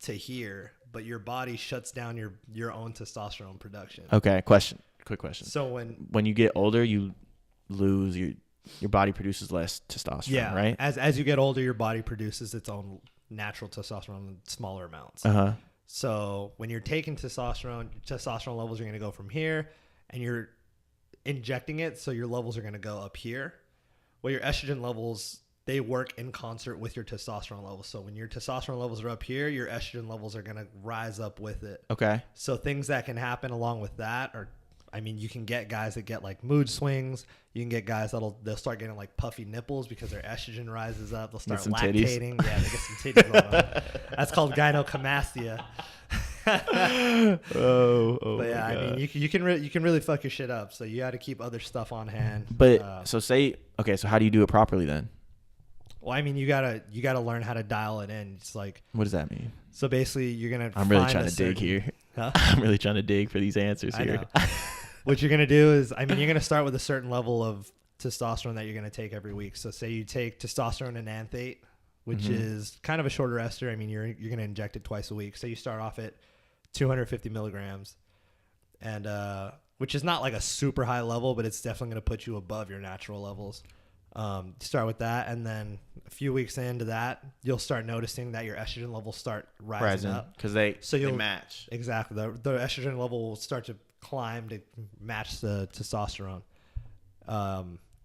S2: to here, but your body shuts down your own testosterone production.
S1: Okay, quick question.
S2: So
S1: when you get older, you lose your body produces less testosterone, right?
S2: As you get older, your body produces its own natural testosterone in smaller amounts.
S1: Uh-huh.
S2: So when you're taking testosterone levels are going to go from here, and you're injecting it, so your levels are going to go up here. Well, your estrogen levels, they work in concert with your testosterone levels. So when your testosterone levels are up here, your estrogen levels are going to rise up with it.
S1: Okay.
S2: So things that can happen along with that are, I mean, you can get guys that get like mood swings. You can get guys they'll start getting like puffy nipples because their estrogen rises up. They'll start lactating.
S1: Titties.
S2: Yeah, they get some titties on them. That's called gynecomastia. But yeah, I mean, you can really fuck your shit up. So you got to keep other stuff on hand.
S1: But so how do you do it properly then?
S2: Well, I mean, you gotta learn how to dial it in. It's like,
S1: what does that mean?
S2: So basically, you're gonna.
S1: I'm really trying to dig here. Huh? I'm really trying to dig for these answers here.
S2: What you're gonna do is, I mean, you're gonna start with a certain level of testosterone that you're gonna take every week. So say you take testosterone and anthate, which is kind of a shorter ester. I mean, you're gonna inject it twice a week. So you start off at 250 milligrams, and which is not like a super high level, but it's definitely gonna put you above your natural levels. Start with that, and then a few weeks into that, you'll start noticing that your estrogen levels start rising up
S1: because they match.
S2: Exactly, the estrogen level will start to climb to match the testosterone.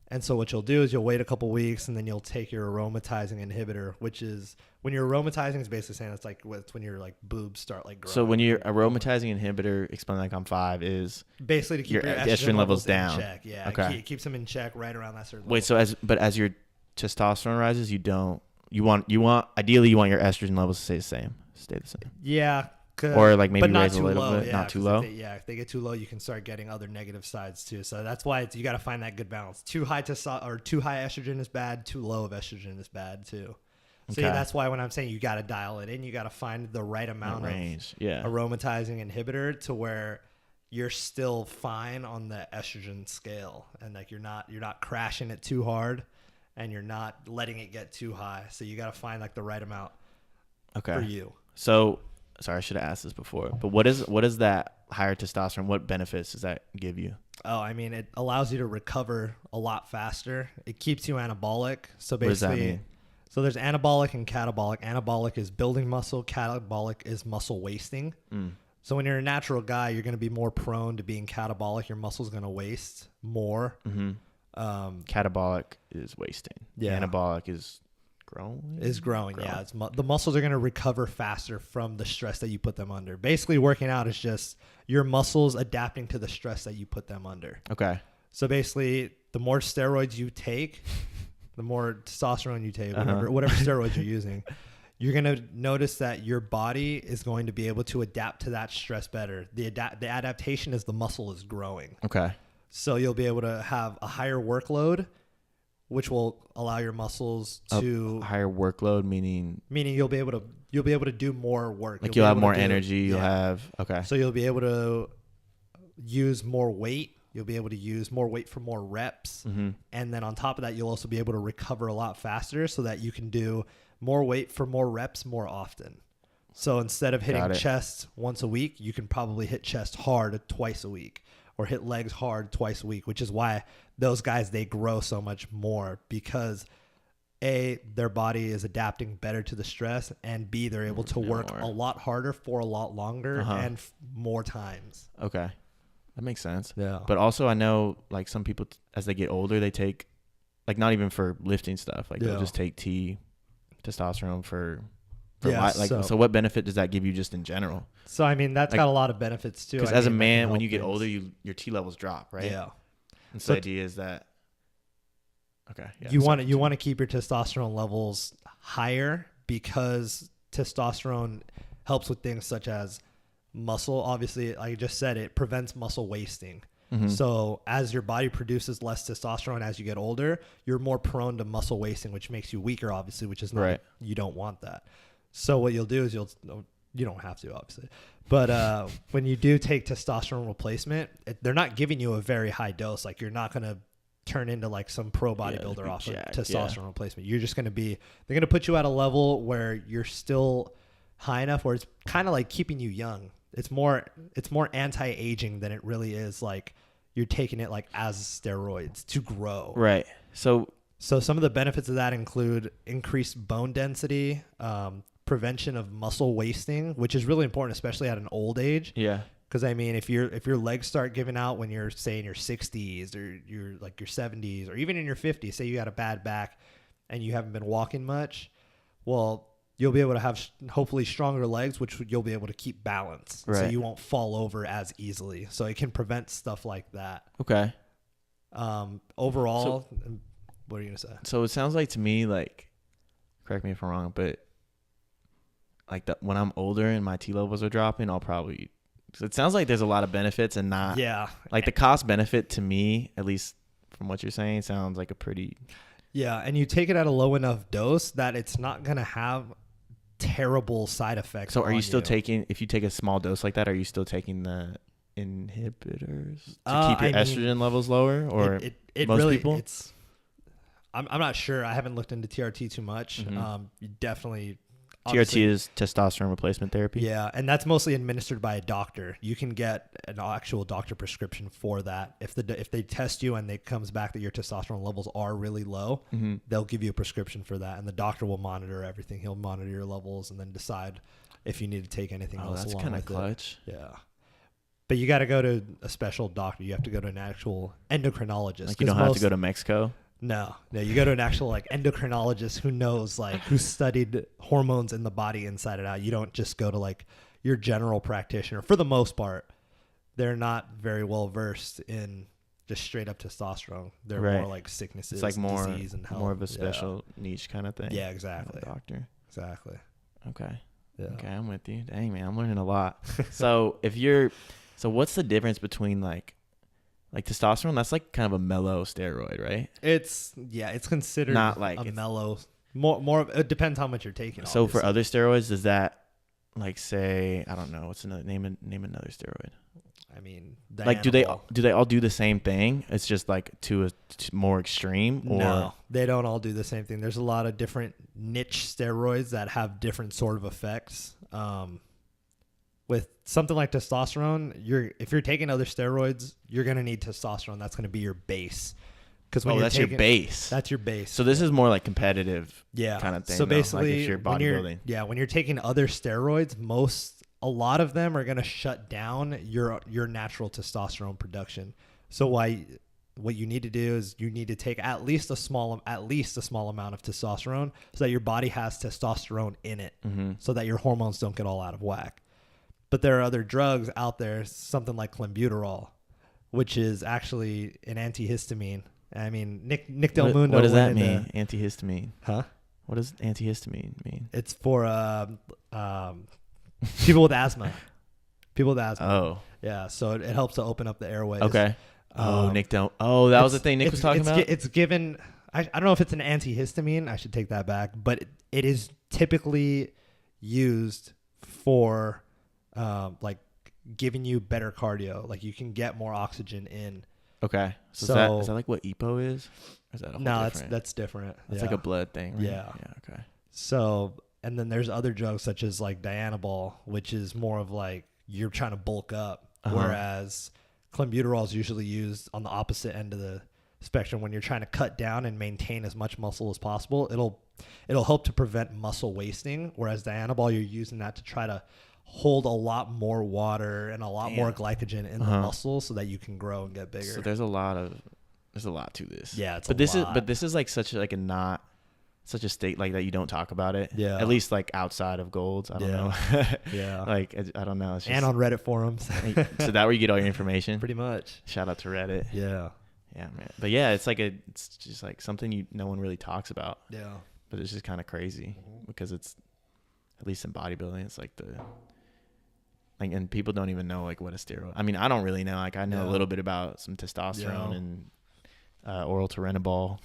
S2: And so what you'll do is you'll wait a couple weeks, and then you'll take your aromatizing inhibitor, which is when you're aromatizing is basically saying it's like when your like boobs start like growing.
S1: So when your aromatizing inhibitor, explain like on 5, is
S2: basically to keep your estrogen levels down. In check. Yeah, okay. It keeps them in check right around that certain level.
S1: Wait, so as your testosterone rises, you want ideally you want your estrogen levels to stay the same.
S2: Yeah.
S1: Or like maybe raise a little bit, not too low.
S2: If they get too low, you can start getting other negative sides too. So that's why you got to find that good balance. Too high estrogen is bad. Too low of estrogen is bad too. So yeah, that's why when I'm saying you got to dial it in, you got to find the right amount of aromatizing inhibitor to where you're still fine on the estrogen scale, and like you're not crashing it too hard, and you're not letting it get too high. So you got to find like the right amount for you.
S1: So. Sorry, I should have asked this before, but what is that higher testosterone? What benefits does that give you?
S2: Oh, I mean, it allows you to recover a lot faster. It keeps you anabolic. So basically,
S1: what does that mean?
S2: So there's anabolic and catabolic. Anabolic is building muscle. Catabolic is muscle wasting. So when you're a natural guy, you're going to be more prone to being catabolic. Your muscle's going to waste more.
S1: Catabolic is wasting. Yeah. Anabolic is growing.
S2: Yeah, the muscles are going to recover faster from the stress that you put them under. Basically, working out is just your muscles adapting to the stress that you put them under.
S1: Okay.
S2: So basically, the more steroids you take, the more testosterone you take, whatever steroids you're using, you're going to notice that your body is going to be able to adapt to that stress better. The adaptation is the muscle is growing.
S1: Okay.
S2: So you'll be able to have a higher workload, which will allow your muscles to
S1: higher workload, meaning
S2: you'll be able to do more work.
S1: Like you'll have more energy. You'll have
S2: So you'll be able to use more weight. You'll be able to use more weight for more reps, and then on top of that, you'll also be able to recover a lot faster, so that you can do more weight for more reps more often. So instead of hitting chest once a week, you can probably hit chest hard twice a week, or hit legs hard twice a week, which is why those guys, they grow so much more, because A, their body is adapting better to the stress, and B, they're able to work a lot harder for a lot longer and more times.
S1: Okay. That makes sense.
S2: Yeah.
S1: But also I know like some people, as they get older, they take like, not even for lifting stuff, like they'll just take testosterone for so what benefit does that give you just in general?
S2: So I mean, that's got a lot of benefits too.
S1: Because as a man, when you get older, your T levels drop, right?
S2: Yeah.
S1: And so the idea is that
S2: you want to keep your testosterone levels higher, because testosterone helps with things such as muscle. Obviously, like I just said, it prevents muscle wasting. So as your body produces less testosterone as you get older, you're more prone to muscle wasting, which makes you weaker, obviously, which is not, you don't want that. So what you'll do is you don't have to, obviously, but when you do take testosterone replacement, they're not giving you a very high dose. Like, you're not going to turn into like some pro bodybuilder off of testosterone replacement. You're just going to they're going to put you at a level where you're still high enough where it's kind of like keeping you young. It's more anti-aging than it really is like you're taking it like as steroids to grow.
S1: Right. So
S2: some of the benefits of that include increased bone density, prevention of muscle wasting, which is really important, especially at an old age.
S1: Yeah.
S2: Because I mean, if your legs start giving out when you're, say, in your 60s or you're like your 70s or even in your 50s, say you got a bad back and you haven't been walking much, well, you'll be able to have hopefully stronger legs, which you'll be able to keep balance. Right. So you won't fall over as easily. So it can prevent stuff like that.
S1: Okay.
S2: Overall, what are you going to say?
S1: So it sounds like to me, like, correct me if I'm wrong, but like when I'm older and my T levels are dropping, I'll probably. So it sounds like there's a lot of benefits and not.
S2: Yeah.
S1: Like the cost benefit to me, at least from what you're saying, sounds like a pretty.
S2: Yeah, and you take it at a low enough dose that it's not gonna have terrible side effects.
S1: So are you still taking? If you take a small dose like that, are you still taking the inhibitors to keep your estrogen levels lower, or
S2: it
S1: most
S2: really,
S1: people?
S2: I'm not sure. I haven't looked into TRT too much. You definitely.
S1: TRT is testosterone replacement therapy.
S2: Yeah, and that's mostly administered by a doctor. You can get an actual doctor prescription for that. If they test you and it comes back that your testosterone levels are really low, they'll give you a prescription for that, and the doctor will monitor everything. He'll monitor your levels and then decide if you need to take anything else.
S1: That's
S2: kind of
S1: clutch.
S2: Yeah. But you got to go to a special doctor. You have to go to an actual endocrinologist.
S1: Like you don't have to go to Mexico.
S2: No, you go to an actual like endocrinologist who knows, like, who studied hormones in the body inside and out. You don't just go to like your general practitioner. For the most part, they're not very well versed in just straight up testosterone. They're more like sicknesses,
S1: it's like
S2: disease, and health.
S1: More of a special niche kind of thing.
S2: Yeah, exactly.
S1: Doctor.
S2: Exactly.
S1: Okay.
S2: Yeah.
S1: Okay, I'm with you. Dang, man, I'm learning a lot. So what's the difference between like testosterone? That's like kind of a mellow steroid, right?
S2: It's considered
S1: not like
S2: a mellow. More. It depends how much you're taking.
S1: So
S2: obviously.
S1: for other steroids, does that like say, I don't know, what's another name another steroid?
S2: I mean,
S1: like do they all do the same thing? It's just like to more extreme, or
S2: no, they don't all do the same thing. There's a lot of different niche steroids that have different sort of effects. With something like testosterone, if you're taking other steroids, you're going to need testosterone. That's going to be your base. Because
S1: that's your base.
S2: That's your base.
S1: So this is more like competitive kind of thing.
S2: So basically,
S1: like if you're bodybuilding.
S2: when you're taking other steroids, a lot of them are going to shut down your natural testosterone production. So what you need to do is you need to take at least a small amount of testosterone so that your body has testosterone in it, so that your hormones don't get all out of whack. But there are other drugs out there, something like clenbuterol, which is actually an antihistamine. I mean, Nick Del Mundo.
S1: What does that mean? Antihistamine.
S2: Huh?
S1: What does antihistamine mean?
S2: It's for people with asthma. People with asthma.
S1: Oh.
S2: Yeah. So it helps to open up the airways.
S1: Okay. That was the thing Nick was talking about?
S2: It's given. I don't know if it's an antihistamine. I should take that back. But it is typically used for like giving you better cardio. Like you can get more oxygen in.
S1: Okay. So is that like what EPO is? Or is that a whole different?
S2: That's different.
S1: That's like a blood thing, right?
S2: Yeah.
S1: Yeah, okay.
S2: So, and then there's other drugs such as like Dianabol, which is more of like you're trying to bulk up, whereas clenbuterol is usually used on the opposite end of the spectrum when you're trying to cut down and maintain as much muscle as possible. It'll help to prevent muscle wasting, whereas Dianabol, you're using that to try to hold a lot more water and a lot more glycogen in the muscle so that you can grow and get bigger.
S1: So there's a lot to this.
S2: Yeah,
S1: this is like such like a not such a state like that you don't talk about it.
S2: Yeah.
S1: At least like outside of Golds. I don't know.
S2: Yeah.
S1: Like I don't know. It's just,
S2: and on Reddit forums.
S1: So that where you get all your information?
S2: Pretty much.
S1: Shout out to Reddit.
S2: Yeah.
S1: Yeah, man. But yeah, it's just like something no one really talks about.
S2: Yeah.
S1: But it's just kind of crazy because it's, at least in bodybuilding, it's like and people don't even know like what a steroid. I mean, I don't really know. Like I know a little bit about some testosterone and oral Turinabol.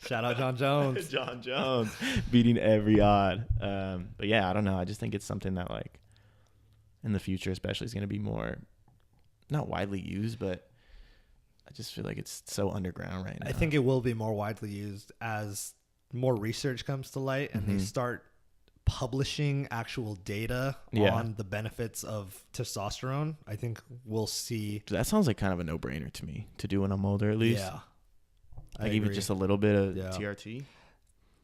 S2: Shout out John Jones.
S1: John Jones beating every odd. But yeah, I don't know. I just think it's something that like in the future, especially, is going to be more not widely used, but I just feel like it's so underground right now.
S2: I think it will be more widely used as more research comes to light and they start publishing actual data on the benefits of testosterone. I think we'll see.
S1: That sounds like kind of a no-brainer to me to do when I'm older, at least.
S2: Yeah.
S1: Like even just a little bit of TRT.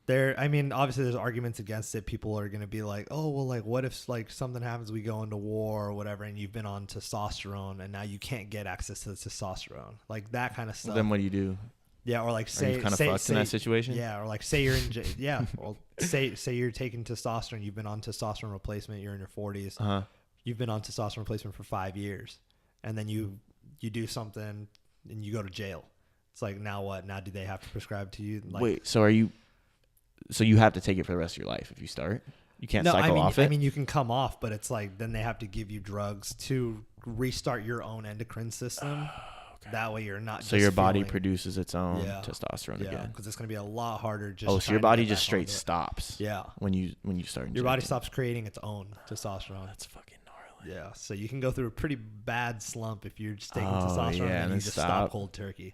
S2: I mean, obviously there's arguments against it. People are going to be like, oh, well, like what if like something happens, we go into war or whatever, and you've been on testosterone and now you can't get access to the testosterone, like that kind of stuff.
S1: Well, then what do you do?
S2: Yeah, or like say,
S1: are you kind of fucked in that situation.
S2: Yeah, or like say you're in well, say you're taking testosterone, you've been on testosterone replacement, you're in your 40s, you've been on testosterone replacement for 5 years, and then you do something and you go to jail. It's like, now what? Now do they have to prescribe to you? Like,
S1: wait, so you have to take it for the rest of your life if you start? You can't cycle off it?
S2: I mean, you can come off, but it's like then they have to give you drugs to restart your own endocrine system. Okay. That way you're not
S1: so your body produces its own testosterone again.
S2: Because it's going to be a lot harder just
S1: so your body just straight stops when you start injecting.
S2: Your body stops creating its own testosterone.
S1: That's fucking gnarly.
S2: Yeah, so you can go through a pretty bad slump if you're just taking testosterone and you just stop cold turkey.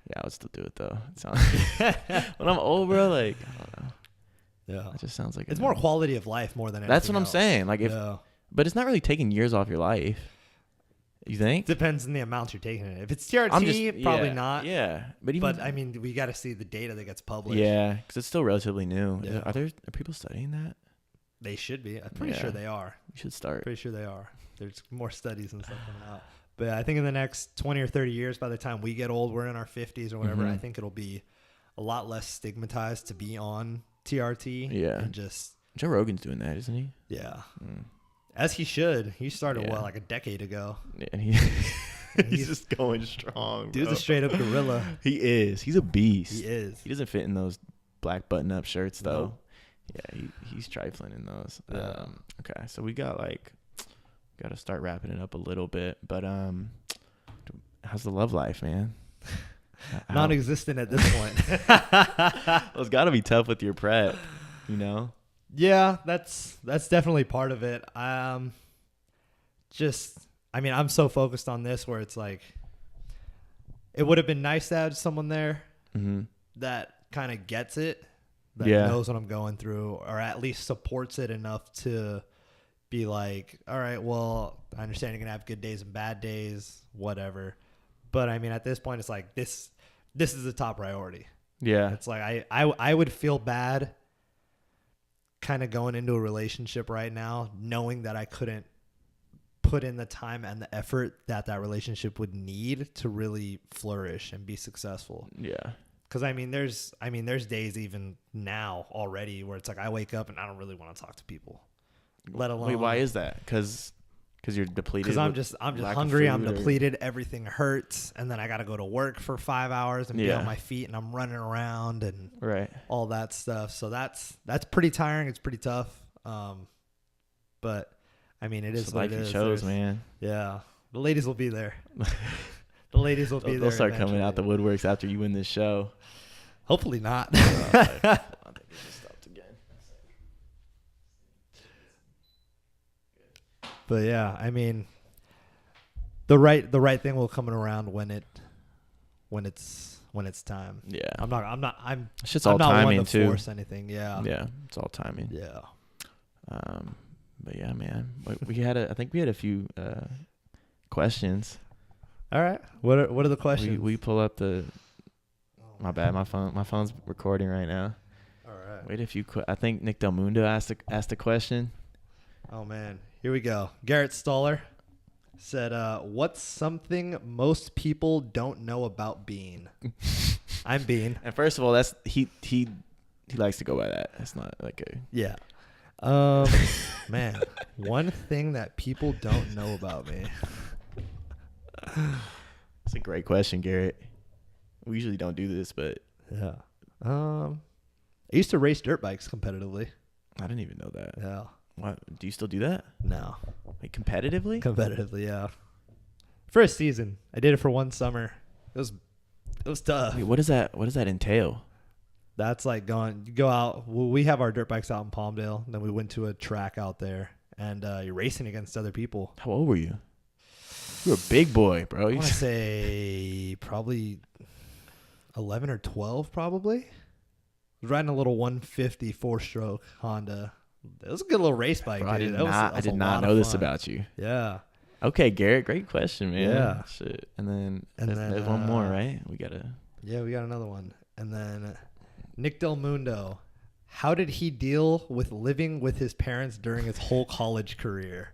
S1: Yeah, I would still do it though. It sounds when I'm old, bro, like I don't know.
S2: Yeah,
S1: it just sounds like
S2: it's more quality of life more than anything
S1: that's what I'm
S2: else.
S1: Saying. Like but it's not really taking years off your life. You think?
S2: Depends on the amount you're taking it. If it's TRT, probably not.
S1: Yeah, but
S2: I mean, we got to see the data that gets published.
S1: Yeah, because it's still relatively new. Yeah. Are people studying that?
S2: They should be. I'm pretty sure they are.
S1: You should start.
S2: Pretty sure they are. There's more studies and stuff coming out. But I think in the next 20 or 30 years, by the time we get old, we're in our 50s or whatever, I think it'll be a lot less stigmatized to be on TRT.
S1: Yeah.
S2: And just
S1: Joe Rogan's doing that, isn't he?
S2: Yeah. As he should. He started, like a decade ago.
S1: Yeah, and he's just going strong.
S2: Dude's a straight up gorilla.
S1: He is. He's a beast.
S2: He is.
S1: He doesn't fit in those black button up shirts, though. Yeah, he's trifling in those.
S2: Yeah.
S1: Okay, so we got to start wrapping it up a little bit. But how's the love life, man?
S2: Non-existent at this point.
S1: Well, it's got to be tough with your prep, you know?
S2: Yeah, that's definitely part of it. I'm so focused on this where it's like, it would have been nice to have someone there that kind of gets it, that knows what I'm going through, or at least supports it enough to be like, all right, well, I understand you're going to have good days and bad days, whatever. But I mean, at this point, it's like, this is the top priority.
S1: Yeah.
S2: It's like, I would feel bad kind of going into a relationship right now, knowing that I couldn't put in the time and the effort that relationship would need to really flourish and be successful.
S1: Yeah.
S2: Because there's days even now already where it's like I wake up and I don't really want to talk to people, let alone.
S1: Wait, why is that? Because you're depleted.
S2: Because I'm just hungry. I'm depleted. Everything hurts, and then I got to go to work for 5 hours and be on my feet, and I'm running around and all that stuff. So that's pretty tiring. It's pretty tough. But I mean, it is what it is.
S1: Shows, man.
S2: Yeah, the ladies will be there. The ladies will be there.
S1: They'll start coming out the woodworks after you win this show.
S2: Hopefully not. But yeah, I mean, the right thing will come around when it's time.
S1: Yeah,
S2: I'm
S1: it's just all timing
S2: one to
S1: too.
S2: Force anything? Yeah,
S1: it's all timing.
S2: Yeah.
S1: But yeah, man, I think we had a few questions.
S2: All right, what are the questions?
S1: We pull up the. My bad, my phone's recording right now.
S2: All right.
S1: Wait a few. I think Nick Del Mundo asked a question.
S2: Oh man. Here we go. Garrett Stoller said, what's something most people don't know about Bean? I'm Bean.
S1: And first of all, that's he likes to go by that. That's not like a...
S2: Yeah. Man, one thing that people don't know about me.
S1: That's a great question, Garrett. We usually don't do this, but...
S2: Yeah. I used to race dirt bikes competitively.
S1: I didn't even know that.
S2: Yeah.
S1: What? Do you still do that?
S2: No.
S1: Like competitively?
S2: Competitively, yeah. For a season. I did it for one summer. It was tough.
S1: Wait, what does that entail?
S2: That's like you go out. Well, we have our dirt bikes out in Palmdale. Then we went to a track out there, and you're racing against other people.
S1: How old were you? You were a big boy, bro.
S2: I want to say probably 11 or 12, probably. I was riding a little 150 4-stroke Honda. It was a good little race bike,
S1: bro,
S2: dude.
S1: I did not know this about you.
S2: Yeah.
S1: Okay, Garrett, great question, man.
S2: Yeah.
S1: Shit. And then there's one more, right?
S2: Yeah, we got another one. And then Nick Del Mundo. How did he deal with living with his parents during his whole college career?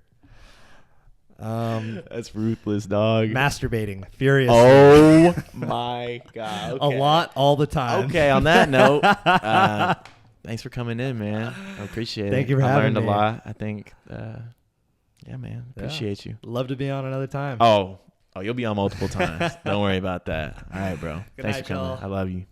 S1: That's ruthless, dog.
S2: Masturbating furiously.
S1: Oh my god. Okay.
S2: A lot, all the time.
S1: Okay, on that note, thanks for coming in, man. I appreciate it.
S2: Thank you for having me.
S1: I learned a lot. I think, yeah, man. Appreciate you.
S2: Love to be on another time.
S1: Oh, you'll be on multiple times. Don't worry about that. All right, bro.
S2: Good
S1: Thanks
S2: night,
S1: for coming.
S2: y'all.
S1: I love you.